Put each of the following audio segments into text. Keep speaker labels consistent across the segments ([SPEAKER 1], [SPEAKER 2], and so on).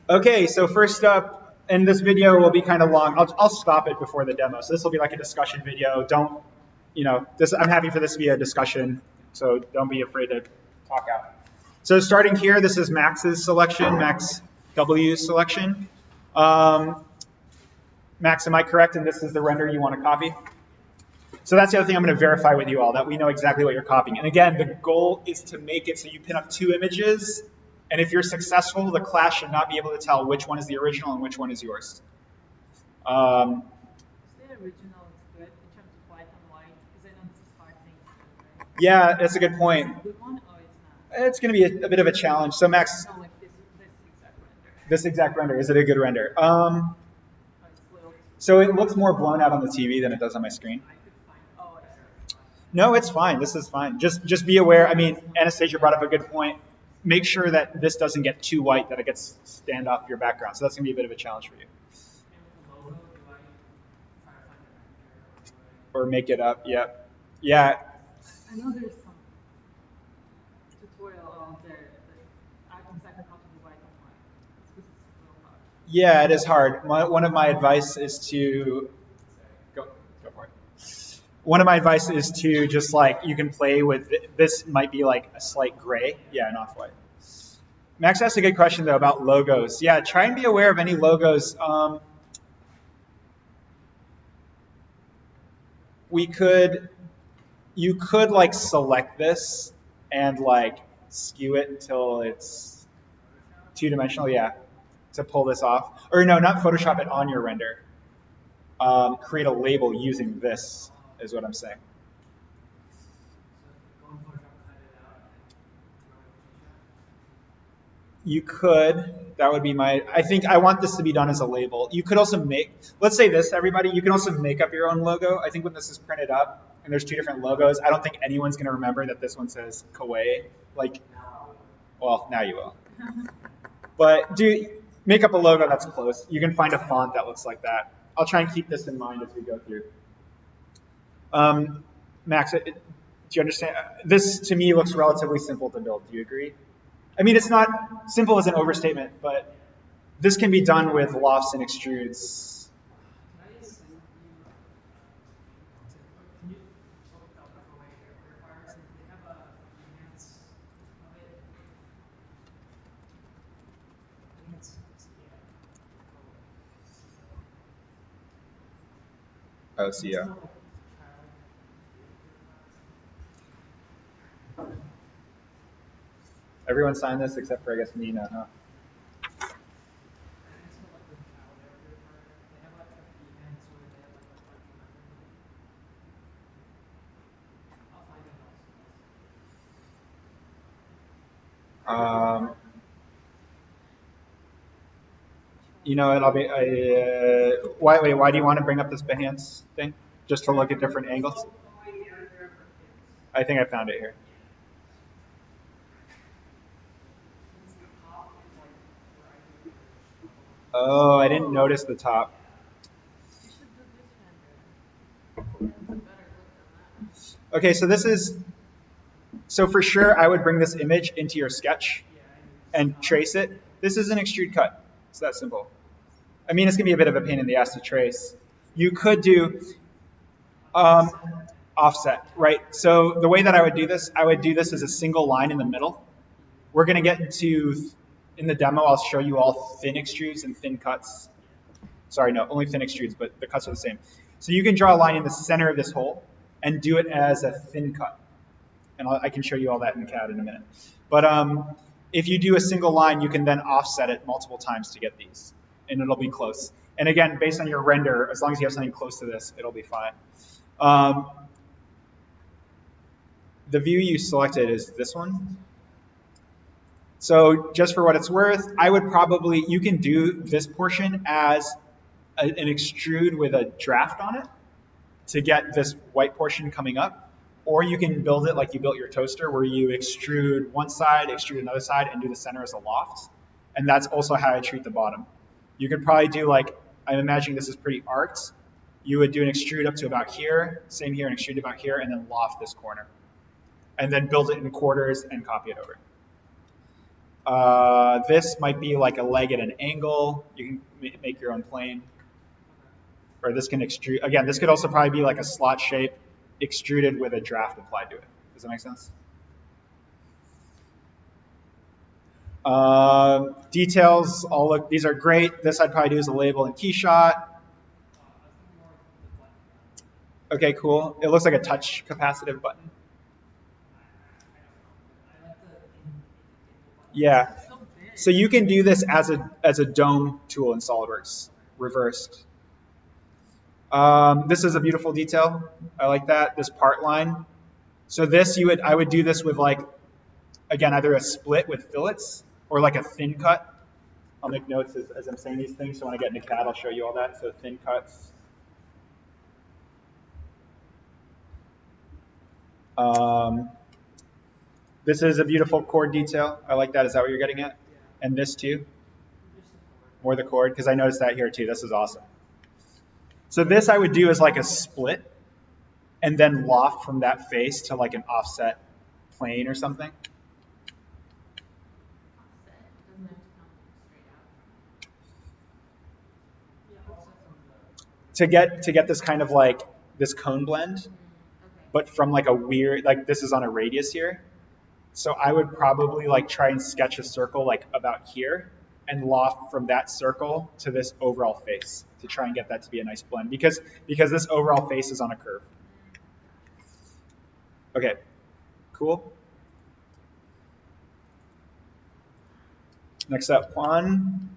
[SPEAKER 1] Okay, so first up, and this video will be kind of long. I'll stop it before the demo. So this will be like a discussion video. Don't, I'm happy for this to be a discussion, so don't be afraid to talk out. So starting here, this is Max's selection, Max W's selection. Max, am I correct? And this is the render you want to copy? So that's the other thing I'm going to verify with you all, that we know exactly what you're copying. And again, the goal is to make it so you pin up two images, and if you're successful, the class should not be able to tell which one is the original and which one is yours.
[SPEAKER 2] The original is good in terms of black and white, because I know this is hard thing to do.
[SPEAKER 1] Yeah, that's a good point.
[SPEAKER 2] Good one? Oh, it's not.
[SPEAKER 1] It's going to be a bit of a challenge. So Max,
[SPEAKER 2] No, like this exact render.
[SPEAKER 1] this exact render, is it a good render?
[SPEAKER 2] Oh, it's little.
[SPEAKER 1] So it looks more blown out on the TV than it does on my screen.
[SPEAKER 2] I could find. Oh, I see.
[SPEAKER 1] No, it's fine. This is fine. Just be aware. I mean, Anastasia brought up a good point. Make sure that this doesn't get too white, that it gets stand off your background. So that's going to be a bit of a challenge for you. Or make it up. Yeah. Yeah.
[SPEAKER 2] I know there's some tutorial out there that I can exactly how to do white and white. This is a little hard.
[SPEAKER 1] Yeah, it is hard. One of my advice is to go for it. One of my advice is to just like, you can play with, this might be like a slight gray. Yeah, an off-white. Max asked a good question though about logos. Yeah, try and be aware of any logos. You could like select this and like skew it until it's two-dimensional, yeah, to pull this off. Or no, not Photoshop it on your render. Create a label using this is what I'm saying. You could, that would be I think I want this to be done as a label. You could also let's say this, everybody, you can also make up your own logo. I think when this is printed up and there's two different logos, I don't think anyone's going to remember that this one says Koei. Like, well, now you will. But make up a logo that's close. You can find a font that looks like that. I'll try and keep this in mind as we go through. Max, do you understand? This, to me, looks relatively simple to build. Do you agree? I mean, it's not simple as an overstatement, but this can be done with lofts and extrudes. Oh, see, yeah. Everyone signed this except for, I guess, Nina, huh? It'll be. Why do you want to bring up this Behance thing? Just to look at different angles? I think I found it here. Oh, I didn't notice the top. Okay, so for sure I would bring this image into your sketch and trace it. This is an extrude cut. It's that simple. I mean, it's going to be a bit of a pain in the ass to trace. You could do offset, right? So the way that I would do this as a single line in the middle. We're going to get into, in the demo, I'll show you all thin extrudes and thin cuts. Sorry, no, only thin extrudes, but the cuts are the same. So you can draw a line in the center of this hole and do it as a thin cut. And I can show you all that in CAD in a minute. But if you do a single line, you can then offset it multiple times to get these, and it'll be close. And again, based on your render, as long as you have something close to this, it'll be fine. The view you selected is this one. So just for what it's worth, I would probably, you can do this portion as an extrude with a draft on it to get this white portion coming up. Or you can build it like you built your toaster, where you extrude one side, extrude another side, and do the center as a loft. And that's also how I treat the bottom. You could probably do like, I'm imagining this is pretty arced. You would do an extrude up to about here, same here, and extrude about here, and then loft this corner. And then build it in quarters and copy it over. This might be like a leg at an angle. You can make your own plane. Or this can extrude. Again, this could also probably be like a slot shape extruded with a draft applied to it. Does that make sense? Details, all look, these are great. This I'd probably do as a label and keyshot. Okay, cool. It looks like a touch capacitive button. Yeah. So you can do this as a dome tool in SolidWorks, reversed. This is a beautiful detail. I like that. This part line. So this I would do this with like, again, either a split with fillets or like a thin cut. I'll make notes as I'm saying these things. So when I get into CAD, I'll show you all that. So thin cuts. This is a beautiful chord detail. I like that. Is that what you're getting at? And this too? More the chord, because I noticed that here too. This is awesome. So this I would do as like a split and then loft from that face to like an offset plane or something. To get this kind of like this cone blend, but from like a weird, like this is on a radius here. So I would probably like try and sketch a circle like about here and loft from that circle to this overall face to try and get that to be a nice blend because this overall face is on a curve. Okay, cool. Next up, Juan.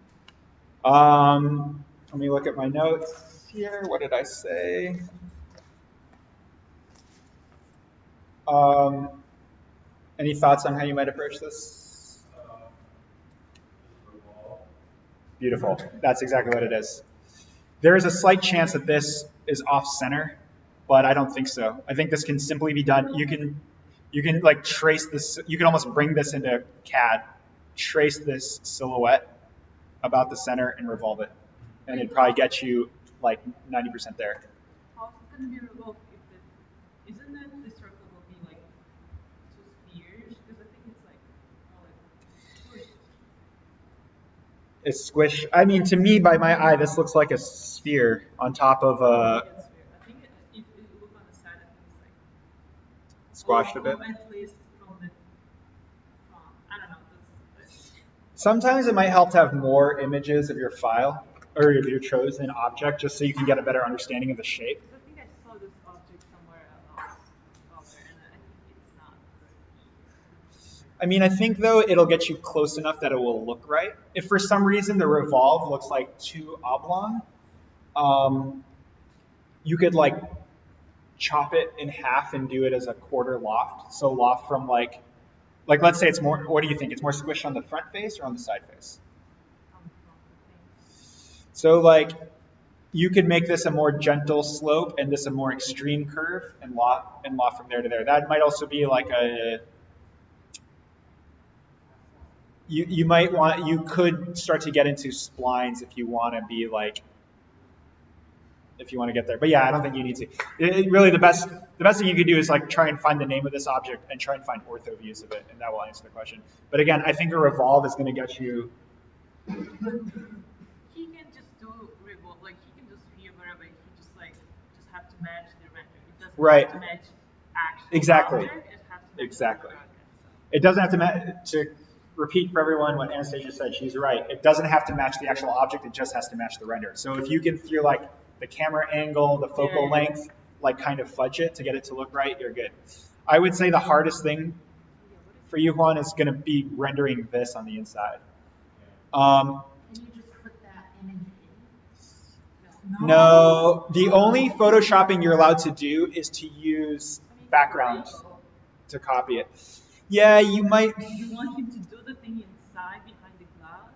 [SPEAKER 1] Let me look at my notes here. What did I say? Any thoughts on how you might approach this? Beautiful. That's exactly what it is. There is a slight chance that this is off center, but I don't think so. I think this can simply be done. You can like trace this. You can almost bring this into CAD, trace this silhouette about the center and revolve it, and it'd probably get you like 90% there.
[SPEAKER 2] How's it going to be revolved if isn't it the circle will be like two spheres? Because I think it's like more like squished.
[SPEAKER 1] It's squish. I mean, to me, by my eye, this looks like a sphere on top of a.
[SPEAKER 2] I think if you look on the side, I think it's like
[SPEAKER 1] Squashed a bit.
[SPEAKER 2] At least from the I don't know.
[SPEAKER 1] Sometimes it might help to have more images of your file or of your chosen object, just so you can get a better understanding of the shape.
[SPEAKER 2] I think I saw this object somewhere else out there, and I think it's not.
[SPEAKER 1] I mean, I think though it'll get you close enough that it will look right. If for some reason the revolve looks like too oblong, you could like chop it in half and do it as a quarter loft. So loft from like let's say it's more. What do you think? It's more squished on the front face or on the side face? So like you could make this a more gentle slope and this a more extreme curve and loft from there to there. That might also be like a. You could start to get into splines if you want to be like, if you want to get there. But yeah, I don't think you need to. Really, the best thing you could do is like try and find the name of this object and try and find ortho views of it, and that will answer the question. But again, I think a revolve is going to get you.
[SPEAKER 2] He can just do revolve, like he can just sphere wherever. He just have to match the render. It doesn't have to match actual
[SPEAKER 1] Exactly.
[SPEAKER 2] Object, it has to match
[SPEAKER 1] Exactly.
[SPEAKER 2] the render, so.
[SPEAKER 1] It doesn't have to match. To repeat for everyone what Anastasia said, she's right. It doesn't have to match the actual object. It just has to match the render. So if you can, through like the camera angle, the focal length, like kind of fudge it to get it to look right, you're good. I would say the hardest thing for you, Juan, is going to be rendering this on the inside.
[SPEAKER 3] Can you just put that image in?
[SPEAKER 1] No, the only photoshopping you're allowed to do is to use background to copy it. Yeah, you might.
[SPEAKER 2] You want him to do the thing inside behind the glass?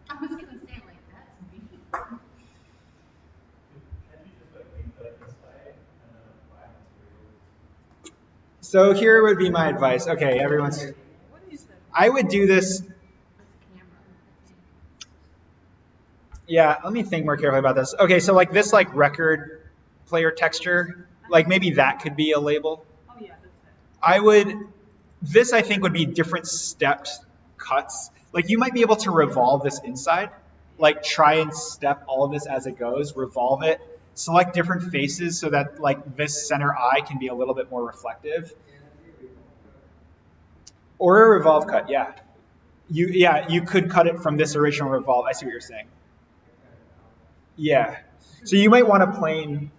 [SPEAKER 3] I was gonna say like that's me.
[SPEAKER 4] Can't you just like leave that inside and then apply materials?
[SPEAKER 1] So here would be my advice. Okay, everyone's.
[SPEAKER 2] What is that?
[SPEAKER 1] I would do this.
[SPEAKER 3] This camera, I think.
[SPEAKER 1] Yeah, let me think more carefully about this. Okay, so like this like record player texture, like maybe that could be a label.
[SPEAKER 2] Oh yeah, that's it.
[SPEAKER 1] This I think would be different stepped cuts. Like you might be able to revolve this inside, like try and step all of this as it goes, revolve it, select different faces so that like this center eye can be a little bit more reflective. Or a revolve cut, yeah. You could cut it from this original revolve. I see what you're saying. Yeah. So you might want a plane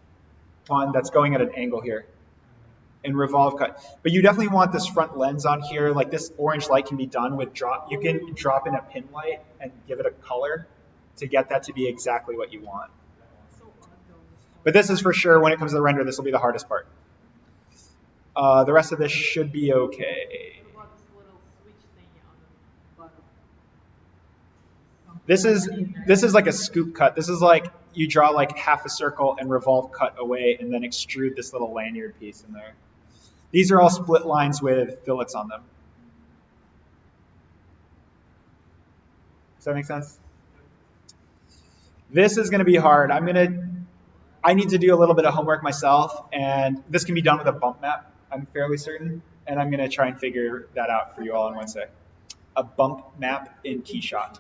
[SPEAKER 1] one that's going at an angle here and revolve cut. But you definitely want this front lens on here. Like this orange light can be done with drop. You can drop in a pin light and give it a color to get that to be exactly what you want. But this is for sure, when it comes to the render, this will be the hardest part. The rest of this should be okay.
[SPEAKER 2] What about this little switch thingy on the bottom?
[SPEAKER 1] This is like a scoop cut. This is like you draw like half a circle and revolve cut away and then extrude this little lanyard piece in there. These are all split lines with fillets on them. Does that make sense? This is going to be hard. I need to do a little bit of homework myself, and this can be done with a bump map, I'm fairly certain, and I'm going to try and figure that out for you all on Wednesday. A bump map in Keyshot.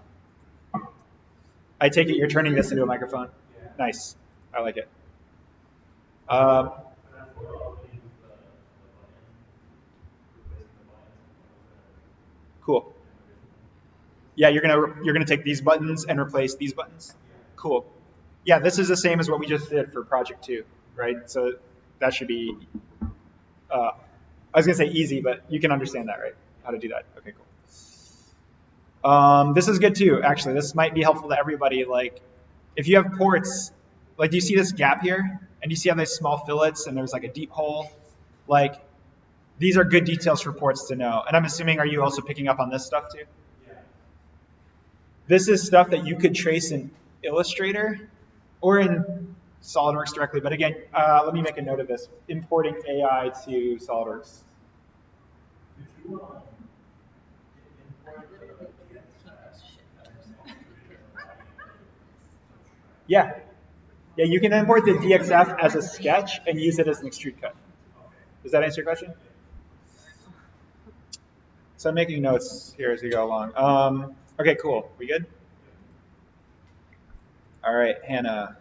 [SPEAKER 1] I take it you're turning this into a microphone? Nice. I like it. Cool. Yeah, you're gonna take these buttons and replace these buttons. Cool. Yeah, this is the same as what we just did for project 2, right? So that should be. I was gonna say easy, but you can understand that, right? How to do that. Okay, cool. This is good too. Actually, this might be helpful to everybody. Like, if you have ports, like, do you see this gap here? And you see how there's small fillets and there's like a deep hole? Like, these are good details for ports to know. And I'm assuming, are you also picking up on this stuff too?
[SPEAKER 4] Yeah.
[SPEAKER 1] This is stuff that you could trace in Illustrator or in SolidWorks directly. But again, let me make a note of this. Importing AI to SolidWorks.
[SPEAKER 4] Did you
[SPEAKER 1] Yeah. Yeah, you can import the DXF as a sketch and use it as an extrude cut. Does that answer your question? So I'm making notes here as we go along. Okay, cool. We good? All right, Hannah.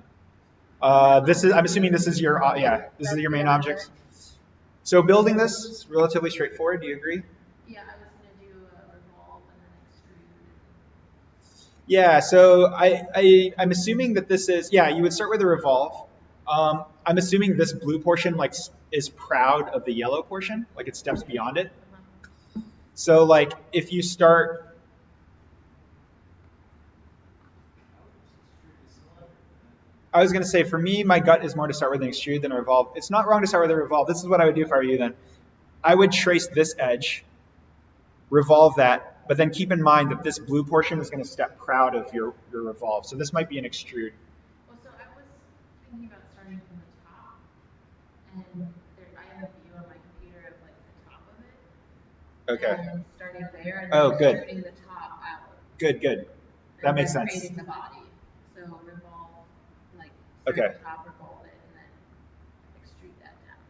[SPEAKER 1] I'm assuming this is your, this is your main object. So building this is relatively straightforward. Do you agree?
[SPEAKER 3] Yeah, I was gonna do a revolve and then extrude.
[SPEAKER 1] Yeah, so I'm assuming that this is, you would start with a revolve. I'm assuming this blue portion like is proud of the yellow portion, like it steps beyond it. So like if you start, I was going to say, for me, my gut is more to start with an extrude than a revolve. It's not wrong to start with a revolve. This is what I would do if I were you then. I would trace this edge, revolve that, but then keep in mind that this blue portion is going to step proud of your revolve. So this might be an extrude.
[SPEAKER 3] Well, so I was thinking about starting from the top, and I have a view on my computer of like the top of it.
[SPEAKER 1] Okay.
[SPEAKER 3] And starting there, and
[SPEAKER 1] Oh,
[SPEAKER 3] then
[SPEAKER 1] good.
[SPEAKER 3] extruding the top out.
[SPEAKER 1] Good. That
[SPEAKER 3] And
[SPEAKER 1] makes
[SPEAKER 3] then
[SPEAKER 1] sense.
[SPEAKER 3] creating the body. So revolve, like
[SPEAKER 1] Okay.
[SPEAKER 3] start at the top, revolve it, and then extrude that down.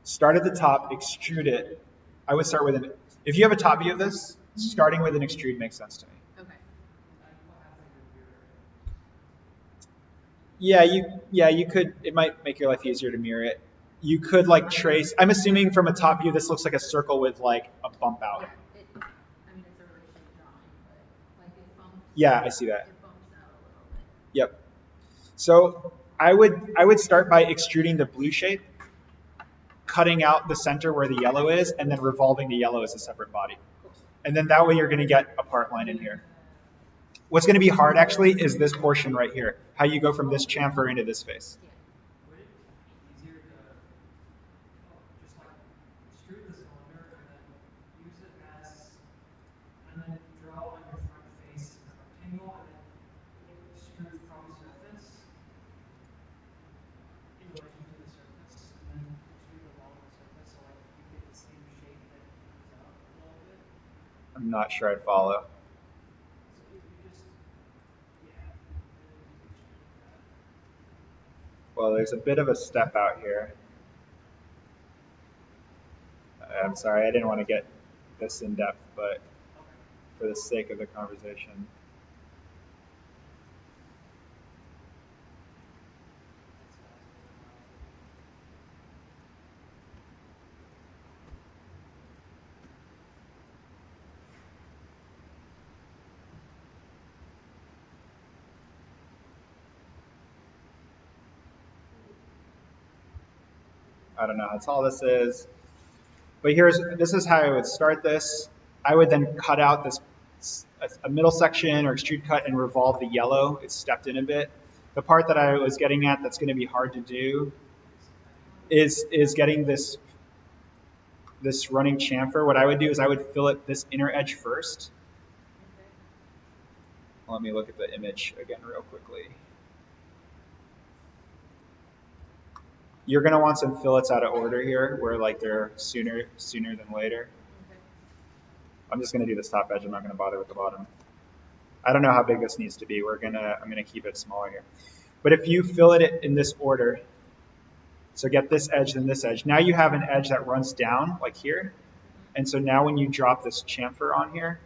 [SPEAKER 1] Start at the top, extrude it. I would start with if you have a top view of this, starting with an extrude makes sense to me.
[SPEAKER 3] Okay.
[SPEAKER 1] Yeah, you could, it might make your life easier to mirror it. You could like trace, I'm assuming from a top view, this looks like a circle with like a bump out.
[SPEAKER 3] Yeah, it's a really shitty drawing, but like it bumps.
[SPEAKER 1] Yeah, I see that.
[SPEAKER 3] It bumps out a little bit.
[SPEAKER 1] Yep. So I would start by extruding the blue shape, cutting out the center where the yellow is, and then revolving the yellow as a separate body. And then that way you're going to get a part line in here. What's going to be hard actually is this portion right here, how you go from this chamfer into this face.
[SPEAKER 4] Would it be easier to just like extrude the cylinder and then use it as, and then draw on your front face a rectangle and then extrude from surface in relation to the surface and then extrude along the surface so like you get the same shape that moves up a little bit?
[SPEAKER 1] I'm not sure I'd follow.
[SPEAKER 4] So you just, yeah,
[SPEAKER 1] Well, there's a bit of a step out here. I'm sorry, I didn't want to get this in depth, but
[SPEAKER 4] okay.
[SPEAKER 1] for the sake of the conversation. I don't know, that's all this is. But this is how I would start this. I would then cut out this a middle section or extrude cut and revolve the yellow. It's stepped in a bit. The part that I was getting at that's going to be hard to do is getting this running chamfer. What I would do is I would fillet this inner edge first. Let me look at the image again real quickly. You're going to want some fillets out of order here, where like they're sooner than later.
[SPEAKER 3] Okay.
[SPEAKER 1] I'm just going to do this top edge. I'm not going to bother with the bottom. I don't know how big this needs to be. I'm going to keep it smaller here. But if you fillet it in this order, so get this edge, then this edge. Now you have an edge that runs down like here. And so now when you drop this chamfer on here,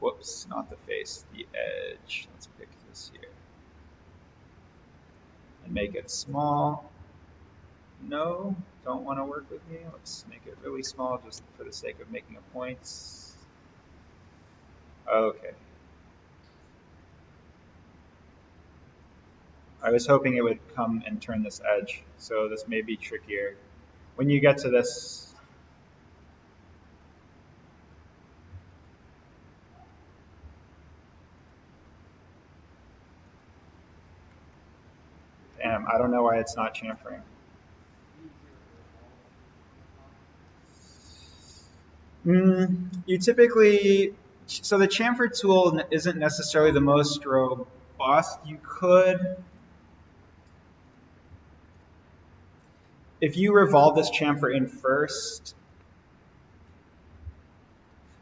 [SPEAKER 1] whoops, not the face, the edge. Let's pick this here. And make it small. No, don't want to work with me. Let's make it really small just for the sake of making a point. Okay. I was hoping it would come and turn this edge, so this may be trickier. When you get to this, damn, I don't know why it's not chamfering. You typically, so the chamfer tool isn't necessarily the most robust. You could, if you revolve this chamfer in first,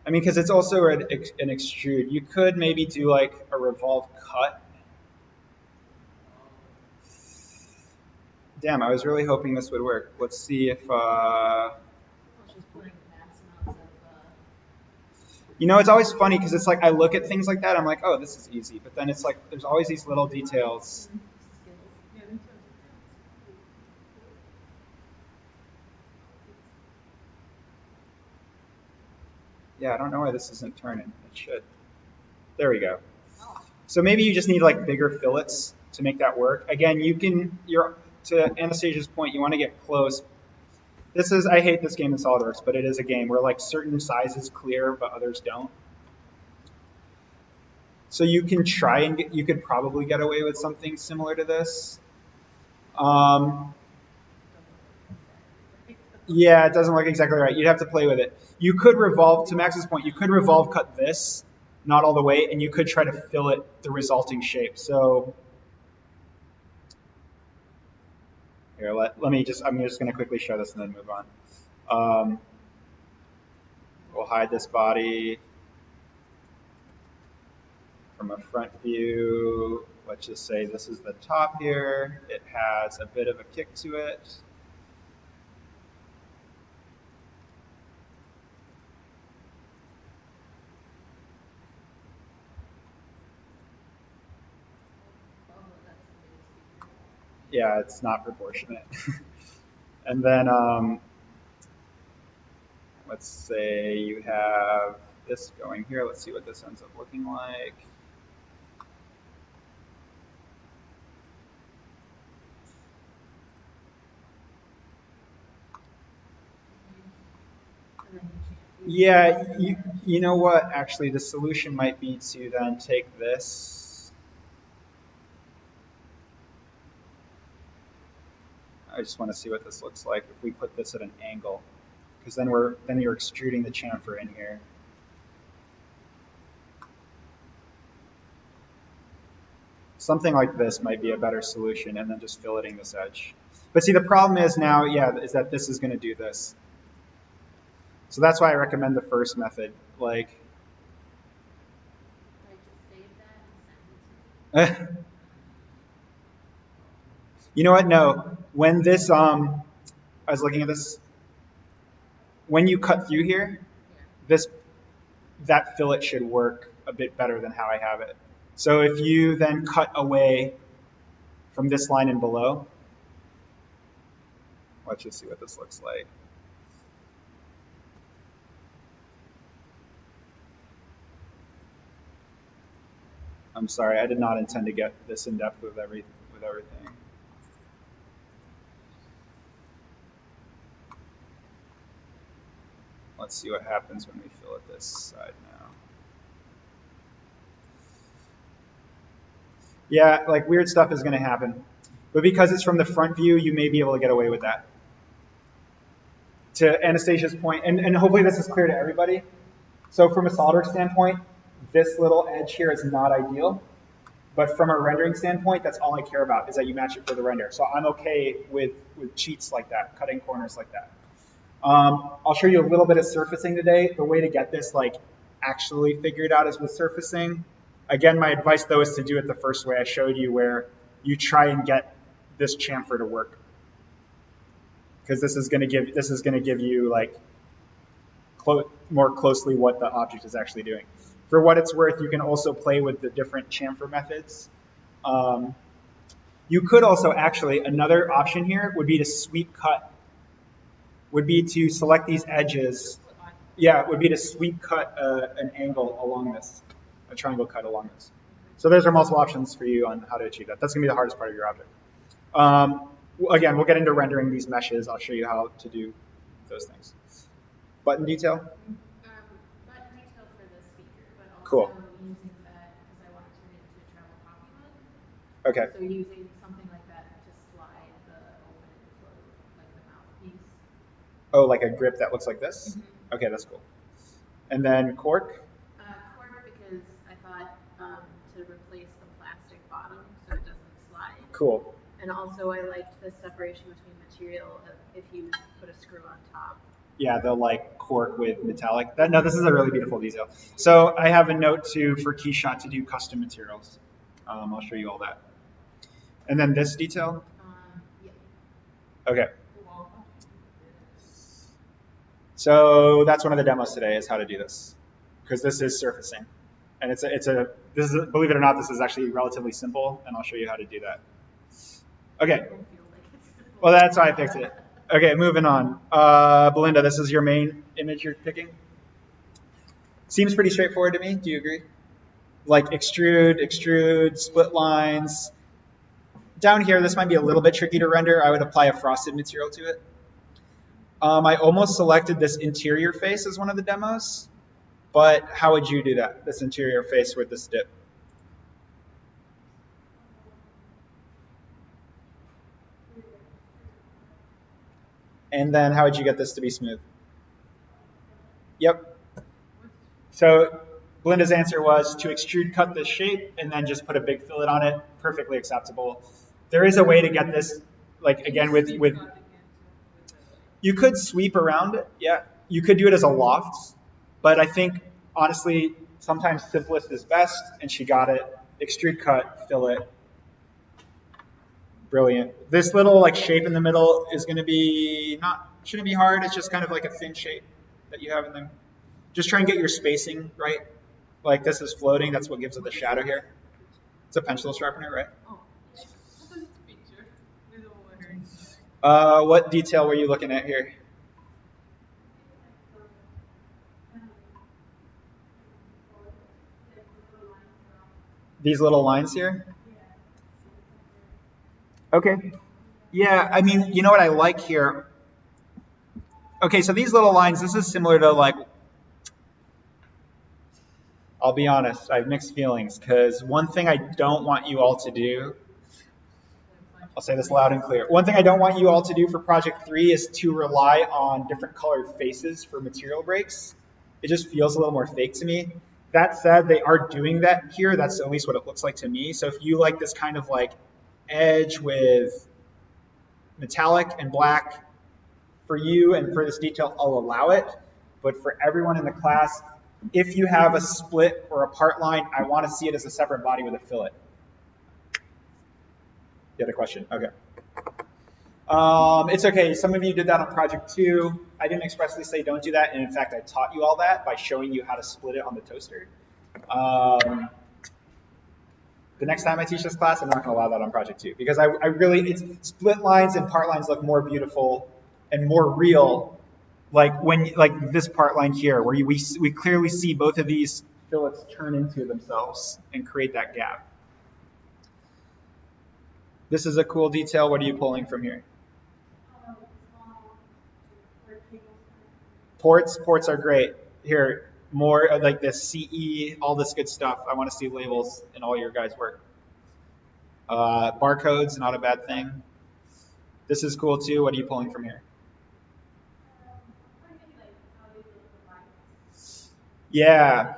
[SPEAKER 1] I mean, because it's also an extrude, you could maybe do like a revolve cut. Damn, I was really hoping this would work. Let's see if, you know, it's always funny because it's like I look at things like that, I'm like, oh, this is easy. But then it's like there's always these little details. Yeah, I don't know why this isn't turning. It should. There we go. So maybe you just need like bigger fillets to make that work. Again, to Anastasia's point, you want to get close. I hate this game in SolidWorks, but it is a game where like certain sizes clear, but others don't. So you can try and you could probably get away with something similar to this. Yeah, it doesn't look exactly right. You'd have to play with it. You could revolve, to Max's point, you could revolve cut this, not all the way, and you could try to fillet the resulting shape. So here, I'm just going to quickly show this and then move on. We'll hide this body from a front view. Let's just say this is the top here. It has a bit of a kick to it. Yeah, it's not proportionate. And then let's say you have this going here. Let's see what this ends up looking like. Yeah, you know what? Actually, the solution might be to then take this. I just want to see what this looks like if we put this at an angle, because then you're extruding the chamfer in here. Something like this might be a better solution, and then just filleting this edge. But see, the problem is now, is that this is going to do this. So that's why I recommend the first method. Like, you know what? No. When this, I was looking at this. when you cut through here, that fillet should work a bit better than how I have it. So if you then cut away from this line and below, let's just see what this looks like. I'm sorry, I did not intend to get this in depth with everything. Let's see what happens when we fillet this side now. Yeah, like weird stuff is going to happen. But because it's from the front view, you may be able to get away with that. To Anastasia's point, and hopefully this is clear to everybody. So from a SolidWorks standpoint, this little edge here is not ideal. But from a rendering standpoint, that's all I care about, is that you match it for the render. So I'm okay with cheats like that, cutting corners like that. I'll show you a little bit of surfacing today. The way to get this like actually figured out is with surfacing. Again, my advice though is to do it the first way I showed you, where you try and get this chamfer to work, because this is going to give you like more closely what the object is actually doing. For what it's worth, you can also play with the different chamfer methods. You could also actually, another option here would be to sweep cut. Would be to select these edges. Yeah, it would be to sweep cut an angle along this, a triangle cut along this. So there's our multiple options for you on how to achieve that. That's going to be the hardest part of your object. Again, we'll get into rendering these meshes. I'll show you how to do those things. Button detail?
[SPEAKER 3] Button detail for this feature, but also
[SPEAKER 1] cool.
[SPEAKER 3] Using that, because I want to turn it into a travel copy mode.
[SPEAKER 1] Okay.
[SPEAKER 3] So using something like that to slide the open and close, like the mouthpiece.
[SPEAKER 1] Oh, like a grip that looks like this? Mm-hmm. Okay, that's cool. And then cork?
[SPEAKER 3] Cork, because I thought to replace the plastic bottom so it doesn't slide.
[SPEAKER 1] Cool.
[SPEAKER 3] And also I liked the separation between material if you put a screw on top.
[SPEAKER 1] Yeah, the like cork with metallic. No, this is a really beautiful detail. So I have a note for Keyshot to do custom materials. I'll show you all that. And then this detail?
[SPEAKER 3] Yeah.
[SPEAKER 1] Okay. So that's one of the demos today, is how to do this, because this is surfacing, and believe it or not, this is actually relatively simple, and I'll show you how to do that. Okay. Well, that's why I picked it. Okay, moving on. Belinda, this is your main image you're picking. Seems pretty straightforward to me. Do you agree? Like extrude, split lines. Down here, this might be a little bit tricky to render. I would apply a frosted material to it. I almost selected this interior face as one of the demos, but how would you do that, this interior face with this dip? And then how would you get this to be smooth? Yep. So Belinda's answer was to extrude cut this shape and then just put a big fillet on it. Perfectly acceptable. There is a way to get this, like again with you could sweep around it. Yeah, you could do it as a loft, but I think honestly sometimes simplest is best, and she got it. Extrude cut, fillet. Brilliant. This little like shape in the middle is going to be shouldn't be hard. It's just kind of like a thin shape that you have in there. Just try and get your spacing right. Like this is floating. That's what gives it the shadow here. It's a pencil sharpener, right? What detail were you looking at here? These little lines here? Okay. Yeah, I mean, you know what I like here? Okay, so these little lines, this is similar to like, I'll be honest, I have mixed feelings, because one thing I don't want you all to do, I'll say this loud and clear. One thing I don't want you all to do for Project 3 is to rely on different colored faces for material breaks. It just feels a little more fake to me. That said, they are doing that here. That's at least what it looks like to me. So if you like this kind of like edge with metallic and black, for you and for this detail, I'll allow it. But for everyone in the class, if you have a split or a part line, I want to see it as a separate body with a fillet. You had a question? Okay. It's okay. Some of you did that on project 2. I didn't expressly say don't do that, and in fact, I taught you all that by showing you how to split it on the toaster. The next time I teach this class, I'm not going to allow that on project 2 because I really, it's split lines and part lines look more beautiful and more real. Like this part line here, where we clearly see both of these fillets turn into themselves and create that gap. This is a cool detail. What are you pulling from here? Ports are great. Here, more of like the CE, all this good stuff. I want to see labels in all your guys' work. Barcodes, not a bad thing. This is cool too. What are you pulling from here? Yeah.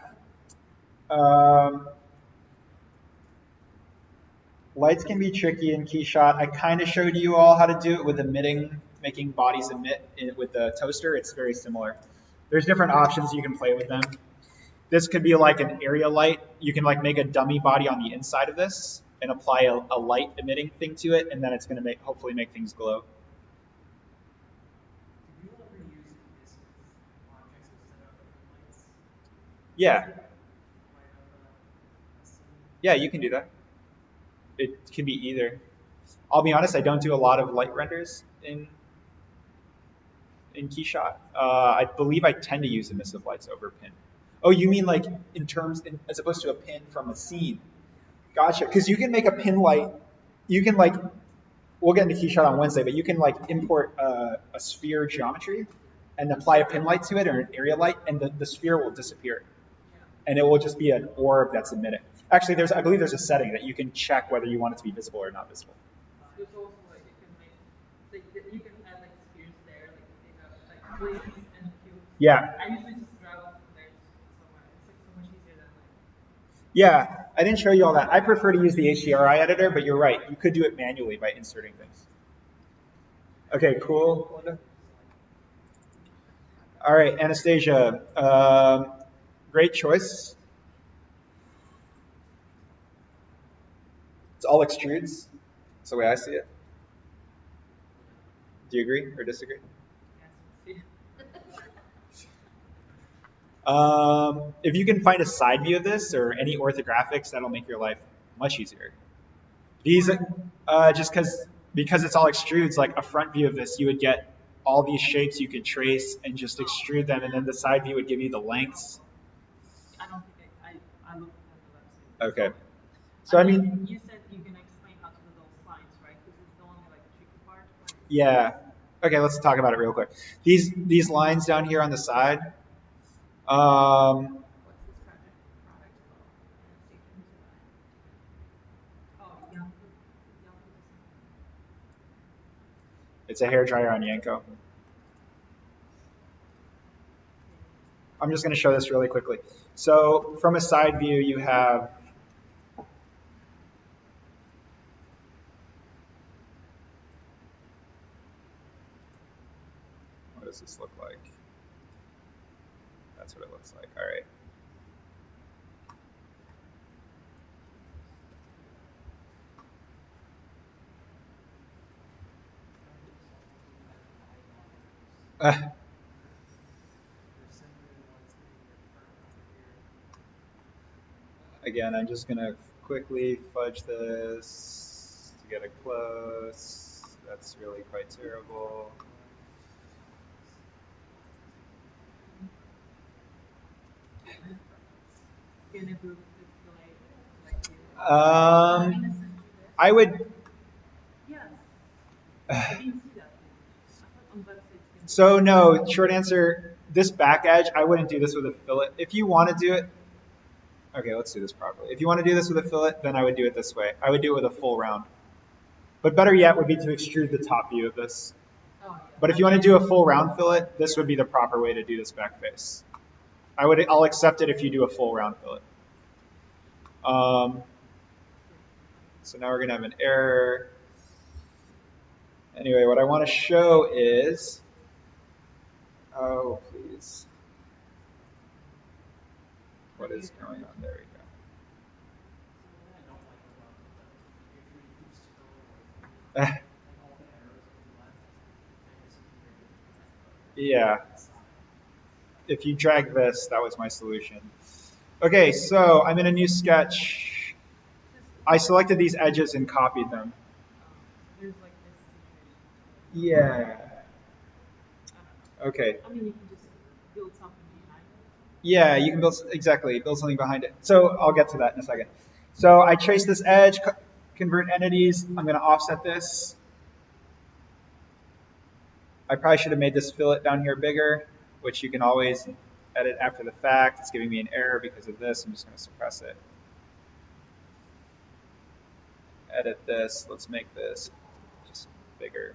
[SPEAKER 1] Lights can be tricky in Keyshot. I kind of showed you all how to do it with emitting, making bodies emit with the toaster. It's very similar. There's different options you can play with them. This could be like an area light. You can like make a dummy body on the inside of this and apply a light emitting thing to it, and then it's going to hopefully make things glow.
[SPEAKER 4] Do you ever use this with objects instead of lights?
[SPEAKER 1] Yeah. Yeah, you can do that. It can be either. I'll be honest, I don't do a lot of light renders in Keyshot. I believe I tend to use emissive lights over pin. Oh, you mean like as opposed to a pin from a scene? Gotcha. Because you can make a pin light. You can like, we'll get into Keyshot on Wednesday, but you can like import a sphere geometry and apply a pin light to it or an area light, and the sphere will disappear, and it will just be an orb that's emitting. Actually, I believe there's a setting that you can check whether you want it to be visible or not visible.
[SPEAKER 2] There's also like you can add like spheres there, like plates and cubes.
[SPEAKER 1] Yeah.
[SPEAKER 2] I usually just grab them from there somewhere. It's like so much easier than like.
[SPEAKER 1] Yeah, I didn't show you all that. I prefer to use the HDRI editor, but you're right. You could do it manually by inserting things. Okay, cool, Linda. All right, Anastasia. Great choice. It's all extrudes. That's the way I see it. Do you agree or disagree?
[SPEAKER 2] Yes.
[SPEAKER 1] If you can find a side view of this or any orthographics, that'll make your life much easier. These, just because it's all extrudes, like a front view of this, you would get all these shapes you could trace and just extrude them, and then the side view would give you the lengths.
[SPEAKER 2] I don't think I looked at the website.
[SPEAKER 1] Okay. So I mean,
[SPEAKER 2] you said you can explain how to do those lines, right? Because it's the only like tricky part.
[SPEAKER 1] yeah. Okay, let's talk about it real quick. These lines down here on the side.
[SPEAKER 3] What's this product called?
[SPEAKER 2] Oh, yeah.
[SPEAKER 1] It's a hairdryer on Yanko. I'm just going to show this really quickly. So from a side view, you have what does this look like? That's what it looks like. All right. Again, I'm just going to quickly fudge this to get it close. That's really quite terrible. I would.
[SPEAKER 2] Yes. I didn't see that. On websites.
[SPEAKER 1] So no, short answer, this back edge, I wouldn't do this with a fillet. If you want to do it, okay, let's do this properly. If you want to do this with a fillet, then I would do it this way. I would do it with a full round. But better yet would be to extrude the top view of this.
[SPEAKER 2] Oh, yeah.
[SPEAKER 1] But if you want to do a full round fillet, this would be the proper way to do this back face. I'll accept it if you do a full round fillet. So now we're going to have an error. Anyway, what I want to show is, oh, please. What is going on? There we go. Yeah. If you drag this, that was my solution. Okay, so I'm in a new sketch. I selected these edges and copied them.
[SPEAKER 2] There's like this situation.
[SPEAKER 1] Yeah. Okay.
[SPEAKER 2] I mean, you can just build something behind it.
[SPEAKER 1] Yeah, you can build, exactly, build something behind it. So I'll get to that in a second. So I trace this edge, convert entities. I'm going to offset this. I probably should have made this fillet down here bigger, which you can always edit after the fact. It's giving me an error because of this. I'm just going to suppress it. Edit this. Let's make this just bigger.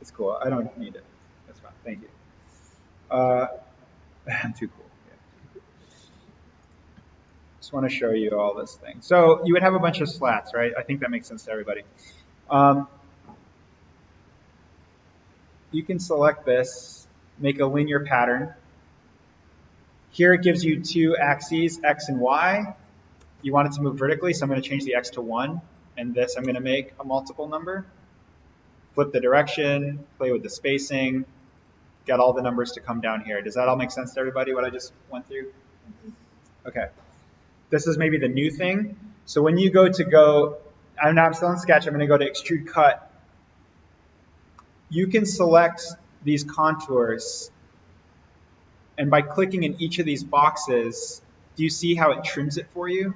[SPEAKER 1] It's cool. I don't need it. That's fine. Thank you. I'm too cool. Yeah. Just want to show you all this thing. So you would have a bunch of slats, right? I think that makes sense to everybody. You can select this, make a linear pattern. Here it gives you two axes, x and y. You want it to move vertically, so I'm going to change the x to 1. And this I'm going to make a multiple number. Flip the direction, play with the spacing, get all the numbers to come down here. Does that all make sense to everybody, what I just went through? Okay. This is maybe the new thing. So when you I'm still in Sketch, I'm going to go to Extrude Cut. You can select these contours, and by clicking in each of these boxes, do you see how it trims it for you?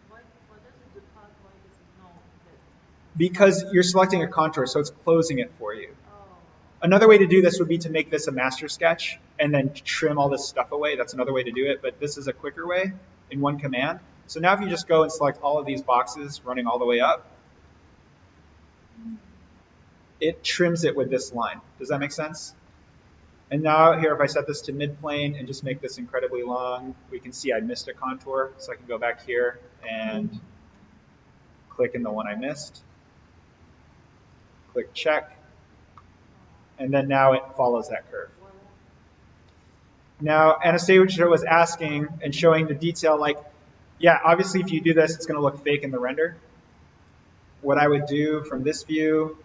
[SPEAKER 2] Why does it do cut? Why does it know that?
[SPEAKER 1] Because you're selecting a contour, so it's closing it for you.
[SPEAKER 2] Oh.
[SPEAKER 1] Another way to do this would be to make this a master sketch and then trim all this stuff away. That's another way to do it, but this is a quicker way in one command. So now if you just go and select all of these boxes running all the way up, it trims it with this line. Does that make sense? And now here, if I set this to midplane and just make this incredibly long, we can see I missed a contour. So I can go back here and click in the one I missed. Click check. And then now it follows that curve. Now, Anastasia was asking and showing the detail, like, yeah, obviously if you do this, it's going to look fake in the render. What I would do from this view,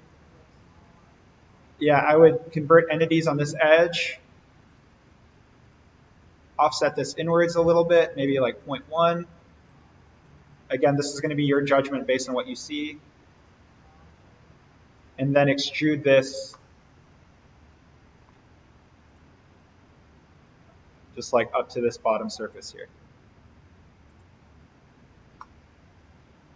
[SPEAKER 1] yeah, I would convert entities on this edge, offset this inwards a little bit, maybe like 0.1. Again, this is going to be your judgment based on what you see. And then extrude this just like up to this bottom surface here.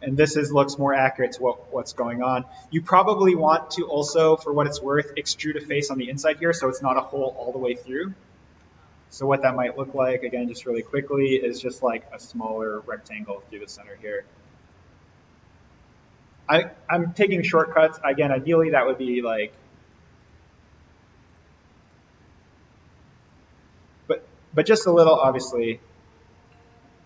[SPEAKER 1] And this looks more accurate to what's going on. You probably want to also, for what it's worth, extrude a face on the inside here so it's not a hole all the way through. So what that might look like, again, just really quickly, is just like a smaller rectangle through the center here. I'm taking shortcuts. Again, ideally that would be like, but just a little, obviously,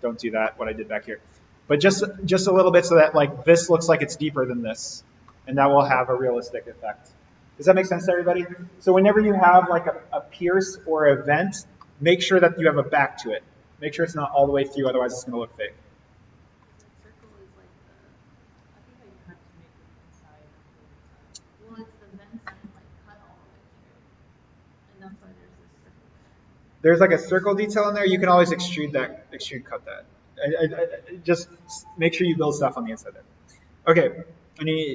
[SPEAKER 1] don't do that, what I did back here. But just a little bit so that like this looks like it's deeper than this, and that will have a realistic effect. Does that make sense to everybody? So whenever you have like a pierce or a vent, make sure that you have a back to it. Make sure it's not all the way through, otherwise it's going to look fake.
[SPEAKER 2] The circle is like I think that you have to make it inside.
[SPEAKER 3] Well, it's the vents that like cut all the way through, and that's why there's this circle there.
[SPEAKER 1] There's like a circle detail in there. You can always extrude cut that. Just make sure you build stuff on the inside there. Okay,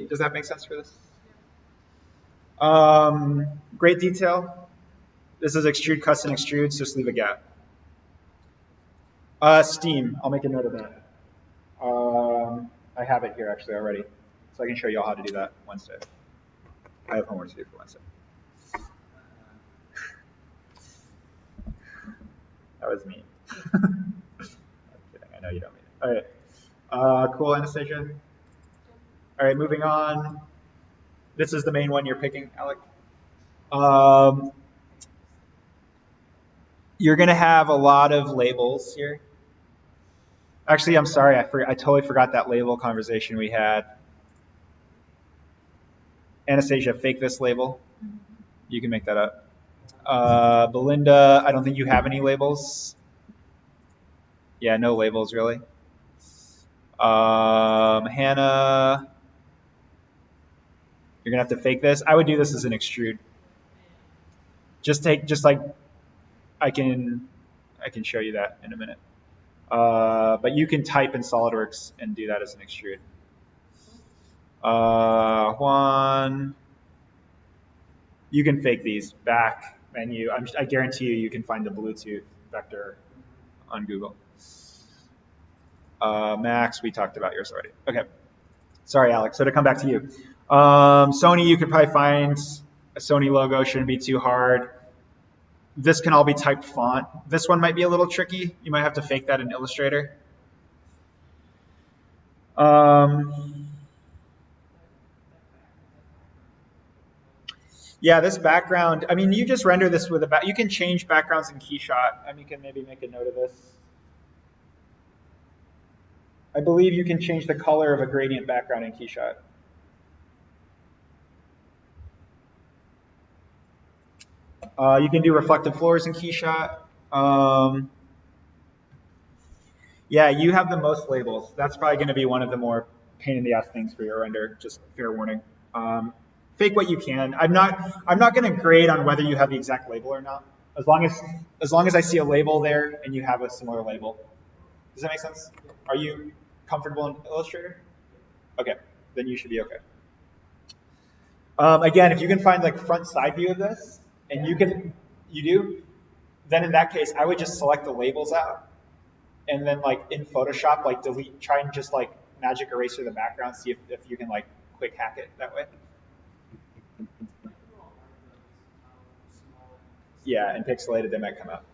[SPEAKER 1] does that make sense for this? Great detail. This is extrude, cuts, and extrudes. Just leave a gap. Steam. I'll make a note of that. I have it here actually already, so I can show you all how to do that Wednesday. I have homework to do for Wednesday. That was mean. I'm kidding. I know you don't mean it. All right. Cool, Anastasia. All right, moving on. This is the main one you're picking, Alec. You're going to have a lot of labels here. Actually, I'm sorry. I totally forgot that label conversation we had. Anastasia, fake this label. You can make that up. Belinda, I don't think you have any labels. Yeah, no labels really. Hannah, you're gonna have to fake this. I would do this as an extrude. Just like I can show you that in a minute. But you can type in SolidWorks and do that as an extrude. Juan, you can fake these back menu. I guarantee you can find the Bluetooth vector on Google. Max, we talked about yours already. Okay. Sorry, Alex. So to come back to you. Sony, you could probably find a Sony logo. Shouldn't be too hard. This can all be typed font. This one might be a little tricky. You might have to fake that in Illustrator. Yeah, this background, I mean, you just render this with you can change backgrounds in Keyshot. I mean, you can maybe make a note of this. I believe you can change the color of a gradient background in Keyshot. You can do reflective floors in Keyshot. Yeah, you have the most labels. That's probably going to be one of the more pain in the ass things for your render. Just fair warning. Fake what you can. I'm not going to grade on whether you have the exact label or not. As long as I see a label there and you have a similar label. Does that make sense? Are you comfortable in Illustrator? Okay, then you should be okay. Again, if you can find like front side view of this, and you do, then in that case, I would just select the labels out, and then like in Photoshop, like delete, try and just like magic eraser the background, see if you can like quick hack it that way. Yeah, and pixelated, they might come out.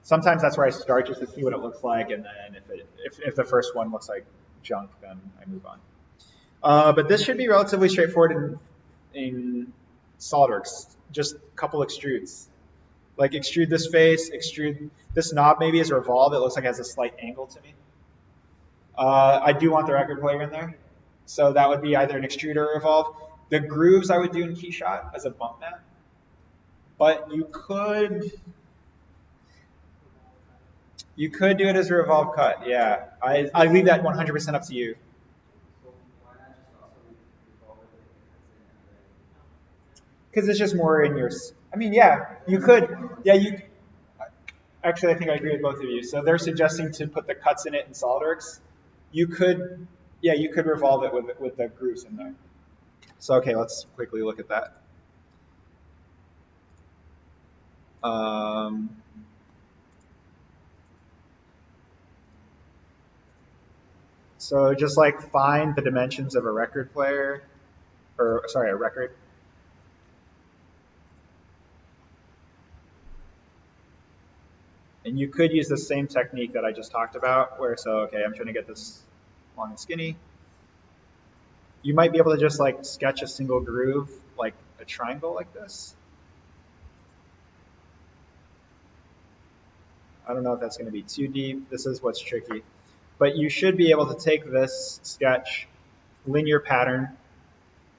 [SPEAKER 1] Sometimes that's where I start just to see what it looks like, and then if the first one looks like junk, then I move on. But this should be relatively straightforward in SolidWorks. Just a couple extrudes. Like extrude this face, extrude this knob maybe is revolved. It looks like it has a slight angle to me. I do want the record player in there. So that would be either an extrude or a revolve. The grooves I would do in Keyshot as a bump map. But you could do it as a revolve cut, yeah. I leave that 100% up to you. Because it's just more in your, I mean, yeah, you could, actually I think I agree with both of you. So they're suggesting to put the cuts in it in SolidWorks. You could revolve it with the grooves in there. So okay, let's quickly look at that. So just like find the dimensions of a record player, or sorry, a record. And you could use the same technique that I just talked about, where okay, I'm trying to get this long and skinny. You might be able to just like sketch a single groove, like a triangle like this. I don't know if that's going to be too deep. This is what's tricky. But you should be able to take this sketch, linear pattern.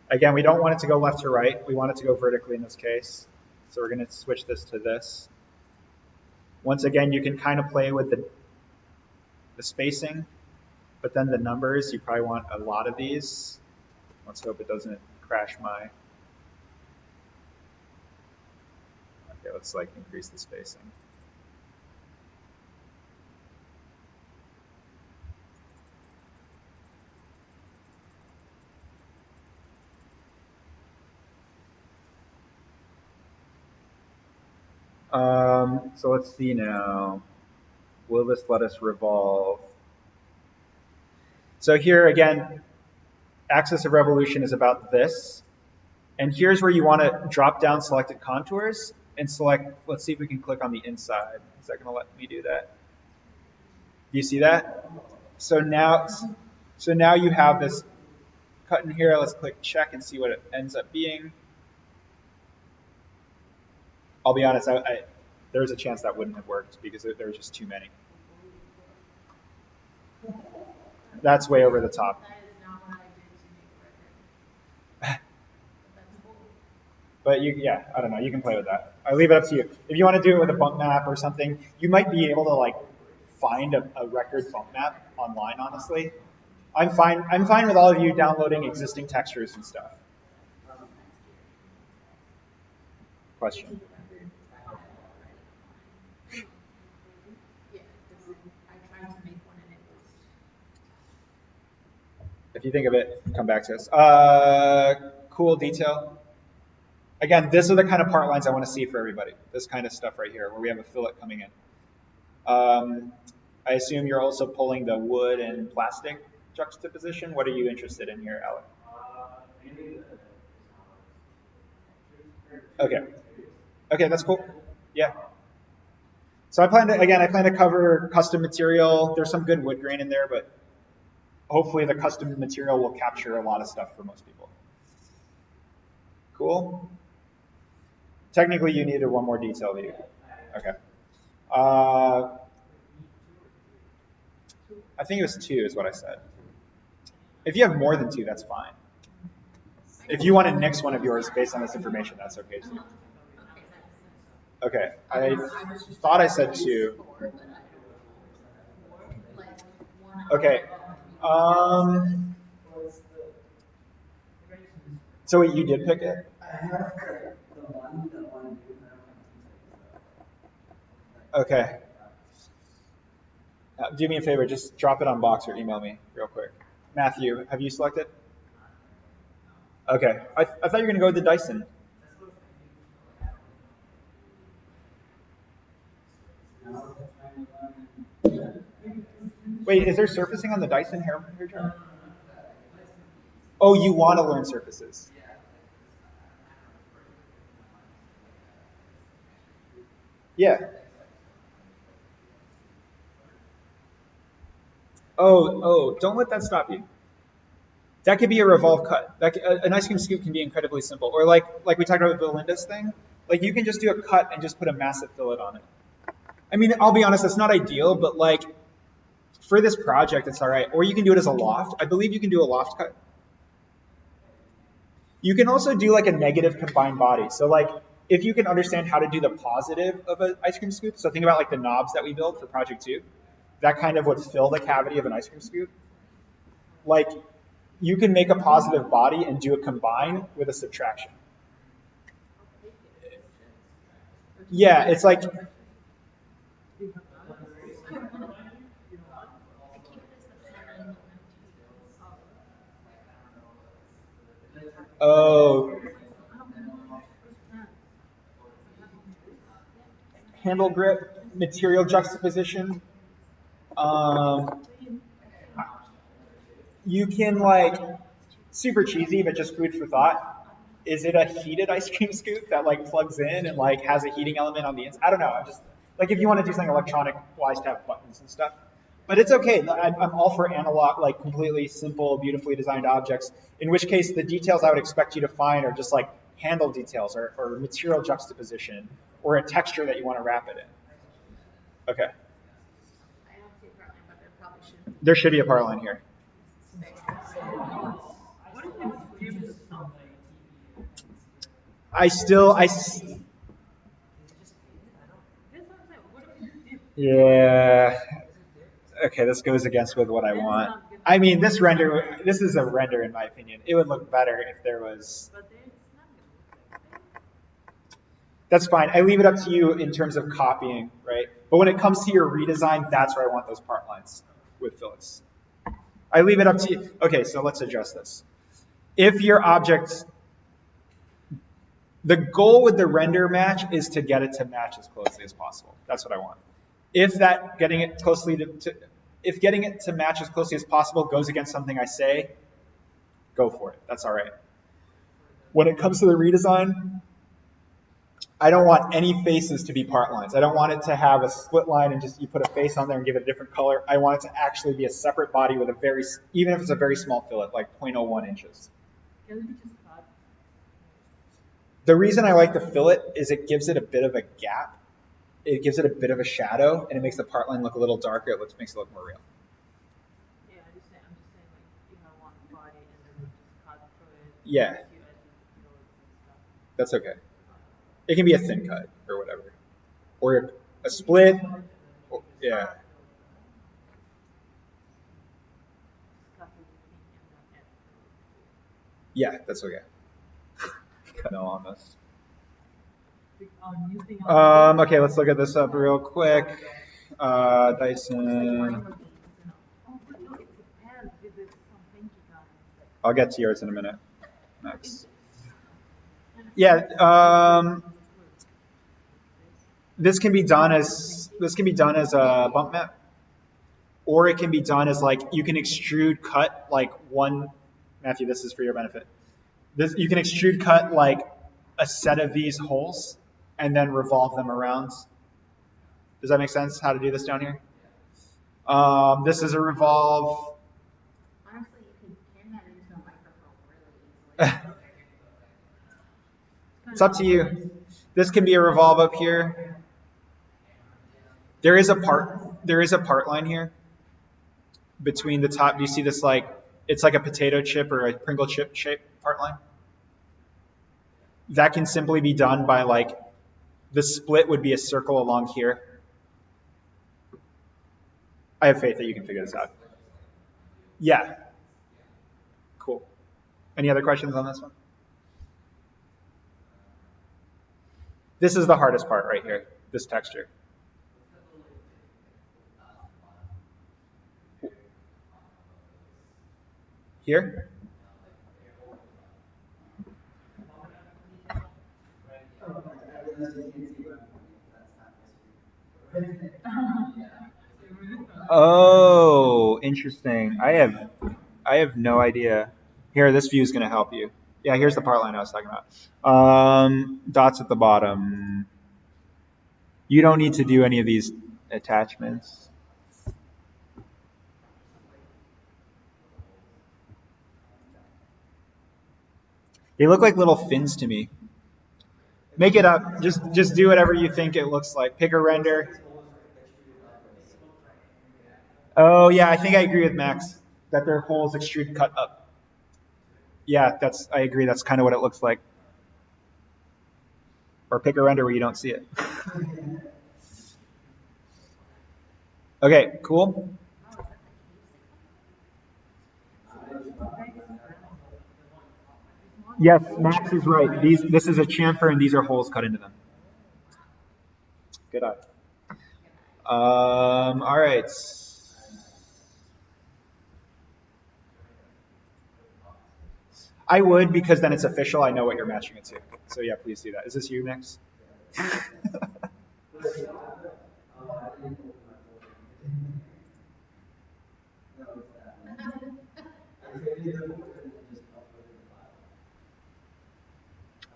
[SPEAKER 1] Again, we don't want it to go left to right. We want it to go vertically in this case. So we're going to switch this to this. Once again, you can kind of play with the spacing, but then the numbers, you probably want a lot of these. Let's hope it doesn't crash my. Okay, let's like increase the spacing. So let's see now. Will this let us revolve? So here again, axis of revolution is about this. And here's where you want to drop down selected contours and select, let's see if we can click on the inside. Is that going to let me do that? Do you see that? So now you have this cut in here. Let's click check and see what it ends up being. I'll be honest, there's a chance that wouldn't have worked because there were just too many. That's way over the top.
[SPEAKER 3] That is not what I did to make a record. That's cool.
[SPEAKER 1] But yeah, I don't know. You can play with that. I leave it up to you. If you want to do it with a bump map or something, you might be able to like find a record bump map online, honestly. I'm fine with all of you downloading existing textures and stuff. Question?
[SPEAKER 3] Yeah, because I tried to make one and it was.
[SPEAKER 1] If you think of it, come back to us. Cool detail. Again, these are the kind of part lines I want to see for everybody. This kind of stuff right here, where we have a fillet coming in. I assume you're also pulling the wood and plastic juxtaposition. What are you interested in here, Alec? Okay. Okay, that's cool. Yeah. So I plan to cover custom material. There's some good wood grain in there, but hopefully the custom material will capture a lot of stuff for most people. Cool. Technically, you needed one more detail view. Okay. I think it was 2 is what I said. If you have more than 2, that's fine. If you want to nix one of yours based on this information, that's okay too. Okay, I thought I said 2. Okay. So wait, you did pick it? Okay. Do me a favor, just drop it on Box or email me real quick. Matthew, have you selected? Okay. I thought you were going to go with the Dyson. Wait, is there surfacing on the Dyson hair dryer? Oh, you want to learn surfaces. Yeah. Oh, don't let that stop you. That could be a revolve cut. An ice cream scoop can be incredibly simple. Or like we talked about with Belinda's thing, like you can just do a cut and just put a massive fillet on it. I mean, I'll be honest, it's not ideal, but like for this project, it's all right. Or you can do it as a loft. I believe you can do a loft cut. You can also do like a negative combined body. So like if you can understand how to do the positive of an ice cream scoop, so think about like the knobs that we built for Project 2, that kind of would fill the cavity of an ice cream scoop. Like you can make a positive body and do a combine with a subtraction. Yeah, it's like, oh, handle grip, material juxtaposition. You can like, super cheesy, but just food for thought. Is it a heated ice cream scoop that like plugs in and like has a heating element on the inside? I don't know. I'm just like if you want to do something electronic wise to have buttons and stuff. But it's okay. I'm all for analog, like completely simple, beautifully designed objects. In which case, the details I would expect you to find are just like handle details or material juxtaposition or a texture that you want to wrap it in. Okay.
[SPEAKER 3] I don't see a part line, but there probably should be.
[SPEAKER 1] There should be a part line here. Yeah. Okay, this goes against with what I want. I mean, this is a render in my opinion. It would look better if there was. That's fine. I leave it up to you in terms of copying, right? But when it comes to your redesign, that's where I want those part lines with fillets. I leave it up to you. Okay, so let's address this. If your object, the goal with the render match is to get it to match as closely as possible. That's what I want. If getting it to match as closely as possible goes against something I say, go for it. That's all right. When it comes to the redesign, I don't want any faces to be part lines. I don't want it to have a split line and just you put a face on there and give it a different color. I want it to actually be a separate body with even if it's a very small fillet, like 0.01 inches. The reason I like the fillet is it gives it a bit of a gap. It gives it a bit of a shadow, and it makes the part line look a little darker. It makes it look more real.
[SPEAKER 2] Yeah, I'm just saying like you have one body and then just cut through it.
[SPEAKER 1] Yeah. That's okay. It can be a thin cut or whatever. Or a split. Yeah. Yeah, that's okay. No on this.
[SPEAKER 2] Using
[SPEAKER 1] Okay, let's look at this up real quick. Dyson.
[SPEAKER 2] Oh, but no, it depends. If it's something you got,
[SPEAKER 1] I'll get to yours in a minute. Max. Yeah. This can be done as a bump map, or it can be done as like you can extrude cut like one. Matthew, this is for your benefit. This you can extrude cut like a set of these holes and then revolve them around. Does that make sense? How to do this down here? This is a revolve.
[SPEAKER 3] Honestly, you could turn that into a microphone really easily.
[SPEAKER 1] It's up to you. This can be a revolve up here. There is a part line here between the top. Do you see this like it's like a potato chip or a Pringle chip shaped part line? That can simply be done by like the split would be a circle along here. I have faith that you can figure this out. Yeah. Cool. Any other questions on this one? This is the hardest part right here, this texture. Here? Oh, interesting. I have no idea. Here, this view is going to help you. Yeah, here's the part line I was talking about. Dots at the bottom. You don't need to do any of these attachments. They look like little fins to me. Make it up. Just do whatever you think it looks like. Pick a render. Oh yeah, I think I agree with Max that their holes extrude cut up. Yeah, I agree. That's kind of what it looks like. Or pick a render where you don't see it. Okay, cool. Yes, Max is right. This is a chamfer and these are holes cut into them. Good eye. All right. I would because then it's official. I know what you're matching it to. So yeah, please do that. Is this you next?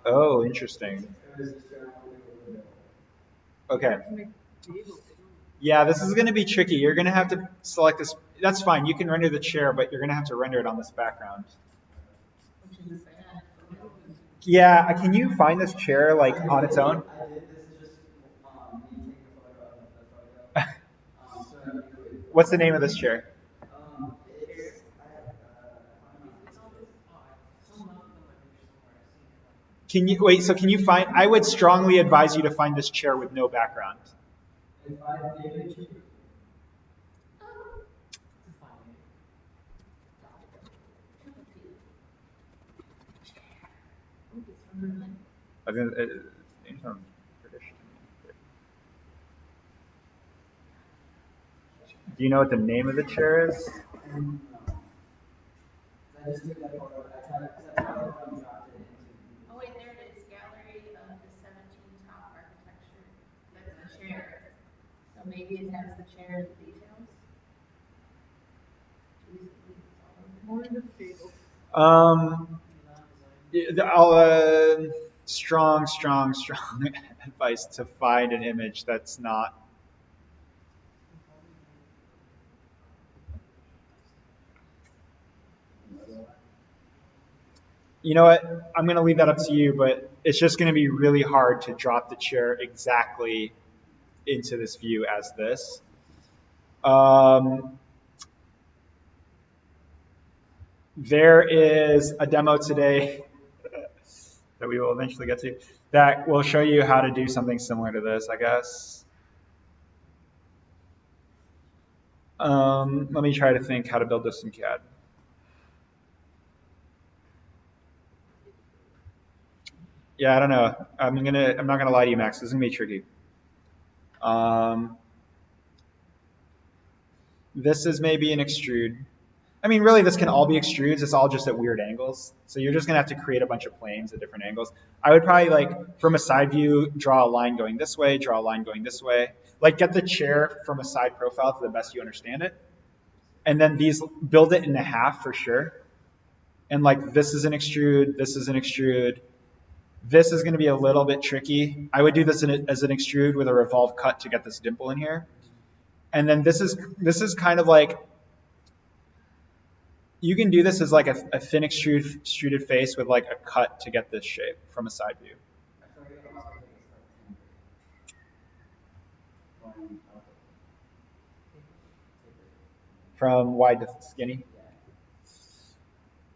[SPEAKER 1] Oh, interesting. Okay. Yeah, this is going to be tricky. You're going to have to select this. That's fine. You can render the chair, but you're going to have to render it on this background. Yeah, can you find this chair like on its own? What's the name of this chair? Can you wait? So can you find? I would strongly advise you to find this chair with no background. I mean, it seems British. Do you know what the name of the chair is?
[SPEAKER 3] Oh wait, there it is. Gallery of the 17 top architecture. That's the chair. So maybe it has the chair and the details.
[SPEAKER 2] more in the table.
[SPEAKER 1] I'll strong advice to find an image that's not. You know what? I'm going to leave that up to you, but it's just going to be really hard to drop the chair exactly into this view as this. There is a demo today that we will eventually get to that will show you how to do something similar to this, I guess. Let me try to think how to build this in CAD. Yeah, I don't know. I'm not gonna lie to you, Max. This is gonna be tricky. Um, this is maybe an extrude. I mean, really, this can all be extrudes. It's all just at weird angles. So you're just gonna have to create a bunch of planes at different angles. I would probably like from a side view, draw a line going this way, draw a line going this way. Like get the chair from a side profile to the best you understand it, and then these build it in a half for sure. And like this is an extrude, this is an extrude. This is going to be a little bit tricky. I would do this as an extrude with a revolve cut to get this dimple in here. And then this is kind of like, you can do this as like a thin extruded face with like a cut to get this shape from a side view. From wide to skinny.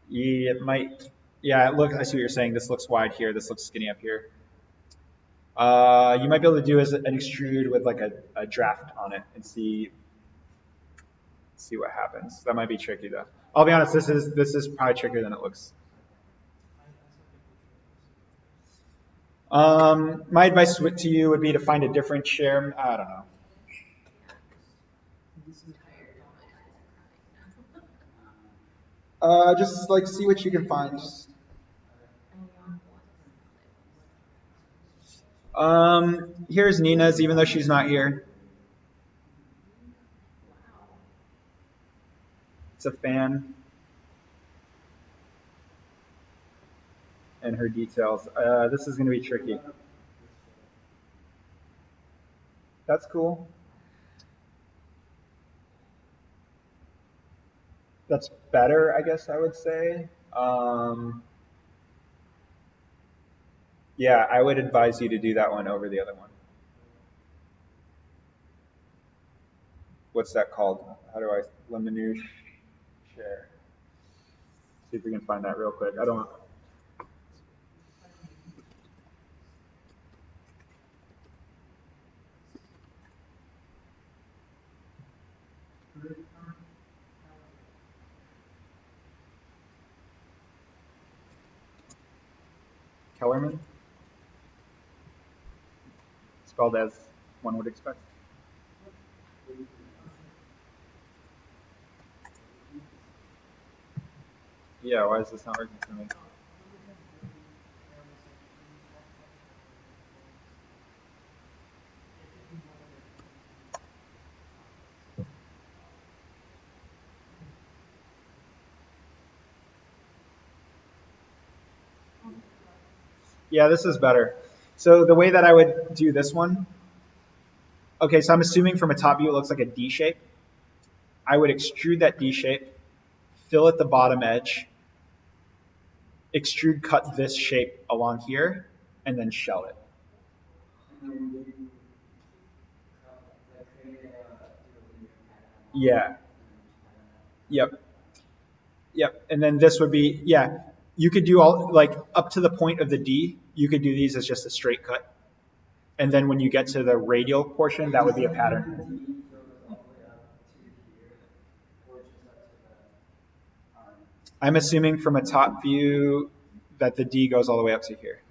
[SPEAKER 1] Yeah, it might. Yeah, look, I see what you're saying. This looks wide here. This looks skinny up here. You might be able to do as an extrude with like a draft on it and see what happens. That might be tricky though. I'll be honest, this is probably trickier than it looks. My advice to you would be to find a different chair. I don't know. Just like see what you can find. Here's Nina's, even though she's not here. It's a fan. And her details. This is going to be tricky. That's cool. That's better, I guess I would say. Yeah, I would advise you to do that one over the other one. What's that called? How do I, Lemanouche share? See if we can find that real quick. I don't. Kellerman? Spelled as one would expect. Yeah, why is this not working for me? Yeah, this is better. So the way that I would do this one, okay, so I'm assuming from a top view it looks like a D shape. I would extrude that D shape, fill at the bottom edge, extrude cut this shape along here, and then shell it. Yeah. Yep. Yep. And then this would be, yeah, you could do all, like up to the point of the D, you could do these as just a straight cut. And then when you get to the radial portion, that would be a pattern. I'm assuming from a top view that the D goes all the way up to here.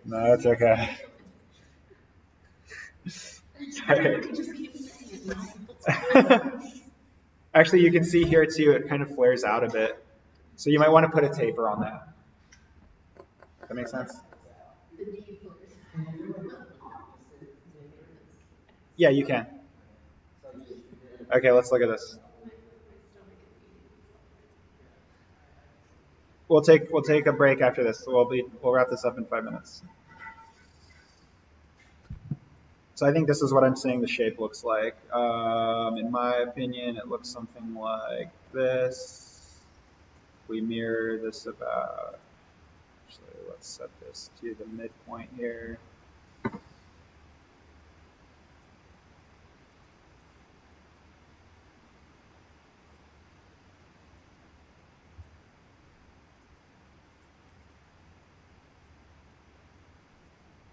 [SPEAKER 1] No, it's okay. Actually, you can see here too, it kind of flares out a bit. So you might want to put a taper on that. That makes sense? Yeah, you can. Okay, let's look at this. We'll take a break after this. So we'll wrap this up in 5 minutes. So I think this is what I'm saying the shape looks like. In my opinion, it looks something like this. We mirror this about, actually, let's set this to the midpoint here.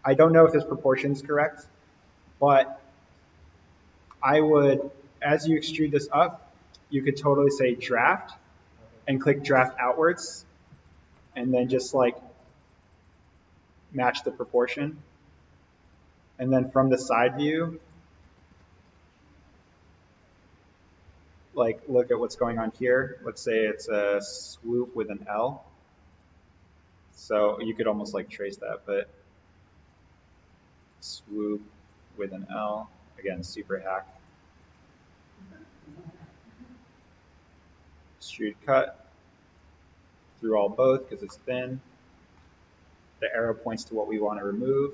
[SPEAKER 1] I don't know if this proportion is correct, but I would, as you extrude this up, you could totally say draft, and click draft outwards, and then just like match the proportion. And then from the side view, like look at what's going on here. Let's say it's a swoop with an L. So you could almost like trace that, but swoop with an L, again, super hack. Extrude cut through all both because it's thin. The arrow points to what we want to remove.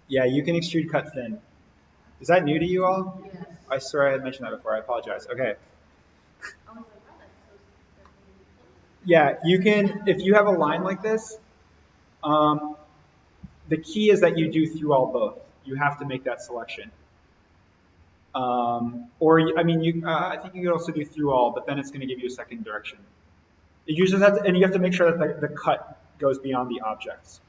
[SPEAKER 1] Yeah, you can extrude cut thin. Is that new to you all?
[SPEAKER 3] Yes.
[SPEAKER 1] I swear I had mentioned that before. I apologize. Okay.
[SPEAKER 3] I was like, wow, that's so.
[SPEAKER 1] Yeah, you can, if you have a line like this, the key is that you do through all both. You have to make that selection. Or, I mean, I think you could also do through all, but then it's going to give you a second direction. It usually has, and you have to make sure that the cut goes beyond the objects.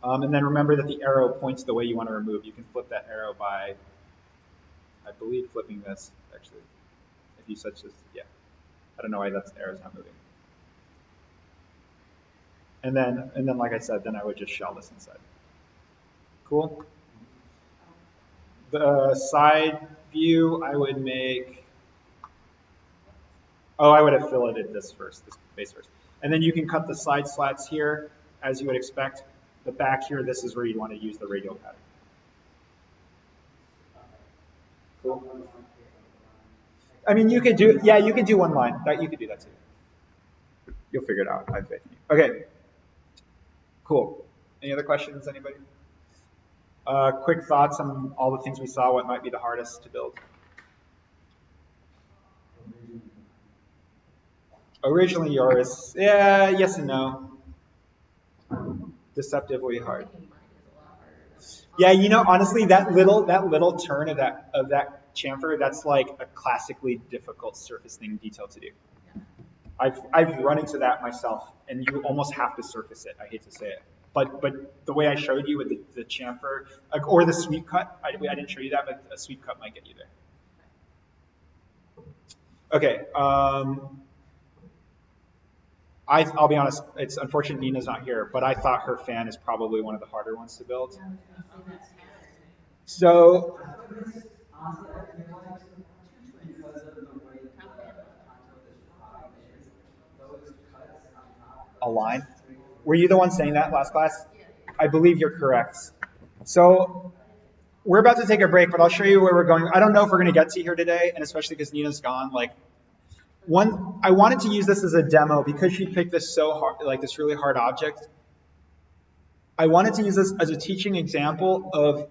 [SPEAKER 1] And then remember that the arrow points the way you want to remove. You can flip that arrow by, I believe, flipping this, actually. If you such as, yeah. I don't know why that arrow's not moving. And then, like I said, then I would just shell this inside. Cool? The side view, I would make, I would have filleted this first, this base first. And then you can cut the side slats here, as you would expect. The back here, this is where you'd want to use the radial pattern. Cool. I mean, you could do, yeah, you could do one line. You could do that too. You'll figure it out. I have faith in you. Okay. Cool. Any other questions, anybody? Quick thoughts on all the things we saw, what might be the hardest to build? Originally yours, yeah, yes and no. Deceptively hard. Yeah, you know, honestly, that little turn of that chamfer, that's like a classically difficult surface thing detail to do. I've run into that myself, and you almost have to surface it. I hate to say it, but the way I showed you with the chamfer, or the sweep cut, I didn't show you that, but a sweep cut might get you there. Okay. I'll be honest, it's unfortunate Nina's not here, but I thought her fan is probably one of the harder ones to build. So, a line? Were you the one saying that last class? I believe you're correct. So, we're about to take a break, but I'll show you where we're going. I don't know if we're going to get to here today, and especially because Nina's gone, I wanted to use this as a demo because she picked this so hard, like this really hard object. I wanted to use this as a teaching example of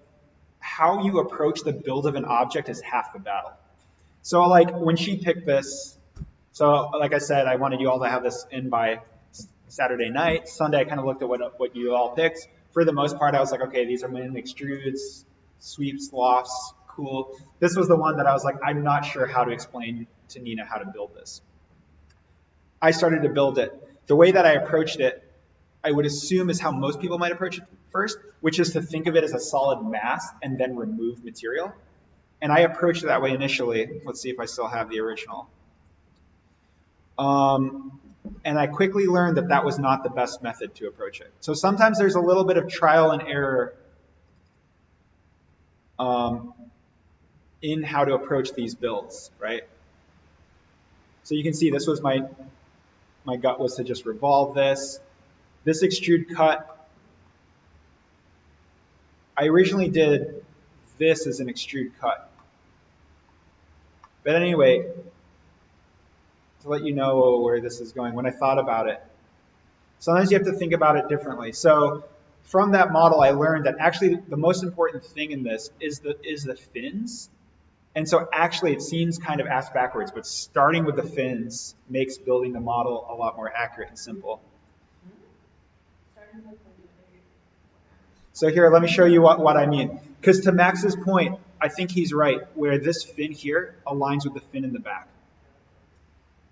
[SPEAKER 1] how you approach the build of an object as half the battle. So like when she picked this, so like I said, I wanted you all to have this in by Saturday night. Sunday, I kind of looked at what you all picked. For the most part, I was like, okay, these are mainly extrudes, sweeps, lofts, cool. This was the one that I was like, I'm not sure how to explain to Nina how to build this. I started to build it. The way that I approached it, I would assume is how most people might approach it first, which is to think of it as a solid mass and then remove material. And I approached it that way initially. Let's see if I still have the original. And I quickly learned that that was not the best method to approach it. So sometimes there's a little bit of trial and error in how to approach these builds, right? So you can see this was my gut was to just revolve this. This extrude cut, I originally did this as an extrude cut. But anyway, to let you know where this is going, when I thought about it, sometimes you have to think about it differently. So from that model, I learned that actually the most important thing in this is the fins. And so actually it seems kind of ass backwards, but starting with the fins makes building the model a lot more accurate and simple. So here, let me show you what I mean. Because to Max's point, I think he's right, where this fin here aligns with the fin in the back.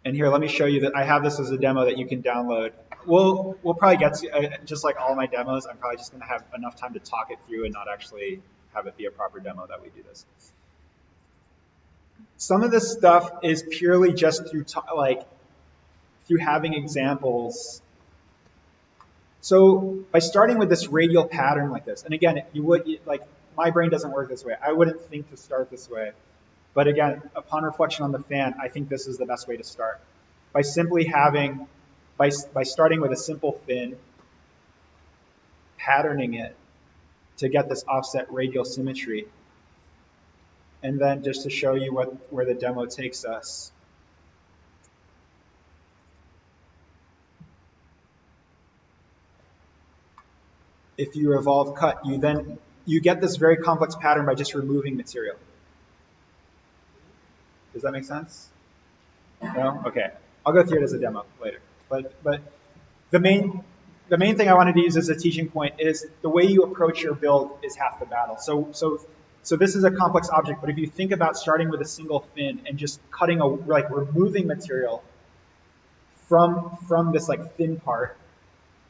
[SPEAKER 1] And here, let me show you that I have this as a demo that you can download. We'll probably get to, just like all my demos, I'm probably just going to have enough time to talk it through and not actually have it be a proper demo that we do this. Some of this stuff is purely just through through having examples. So by starting with this radial pattern like this, and again, like my brain doesn't work this way. I wouldn't think to start this way. But again, upon reflection on the fan, I think this is the best way to start. By simply having, by starting with a simple fin, patterning it to get this offset radial symmetry. And then just to show you where the demo takes us. If you revolve cut, you get this very complex pattern by just removing material. Does that make sense? No? Okay. I'll go through it as a demo later. But the main thing I wanted to use as a teaching point is the way you approach your build is half the battle. So this is a complex object, but if you think about starting with a single fin and just removing material from this like thin part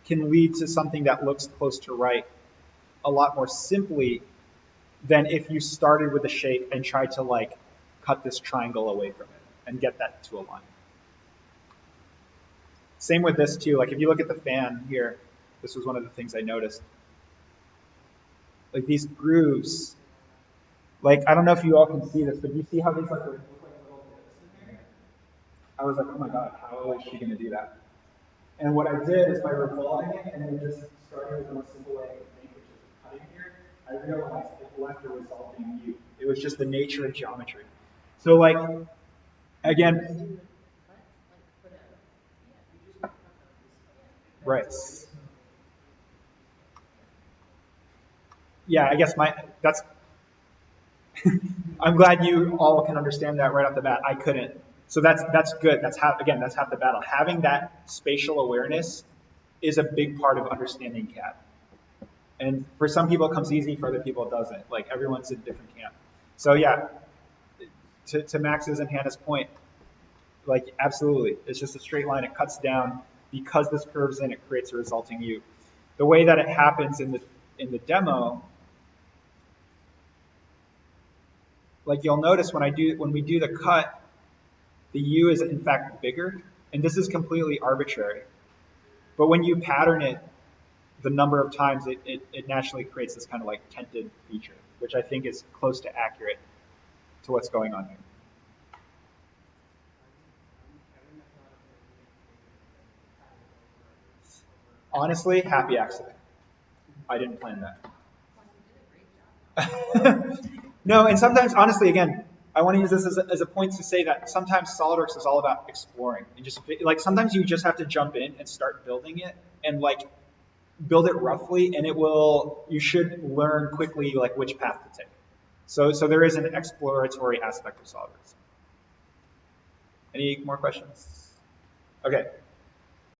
[SPEAKER 1] can lead to something that looks close to right a lot more simply than if you started with a shape and tried to like cut this triangle away from it and get that to align. Same with this too. Like if you look at the fan here, this was one of the things I noticed. Like these grooves, like I don't know if you all can see this, but you see how these like look like little dips in here? I was like, oh my god, how is she going to do that? And what I did is by revolving it and then just starting with the most simple way I could think, which is cutting here, I realized it left a resulting U. It was just the nature of geometry. So like, again, right. Yeah, I guess that's, I'm glad you all can understand that right off the bat. I couldn't. So that's good. That's half the battle. Having that spatial awareness is a big part of understanding CAD. And for some people it comes easy, for other people it doesn't. Like everyone's in a different camp. So yeah, to Max's and Hannah's point, like absolutely, it's just a straight line. It cuts down because this curves in. It creates a resulting U. The way that it happens in the demo, like you'll notice when we do the cut, the U is in fact bigger, and this is completely arbitrary. But when you pattern it the number of times, it naturally creates this kind of like tented feature, which I think is close to accurate to what's going on here. Honestly, happy accident. I didn't plan that. No, and sometimes, honestly, again, I want to use this as a point to say that sometimes SolidWorks is all about exploring. And just like sometimes you just have to jump in and start building it and like build it roughly, and you should learn quickly like which path to take. So there is an exploratory aspect of SolidWorks. Any more questions? Okay.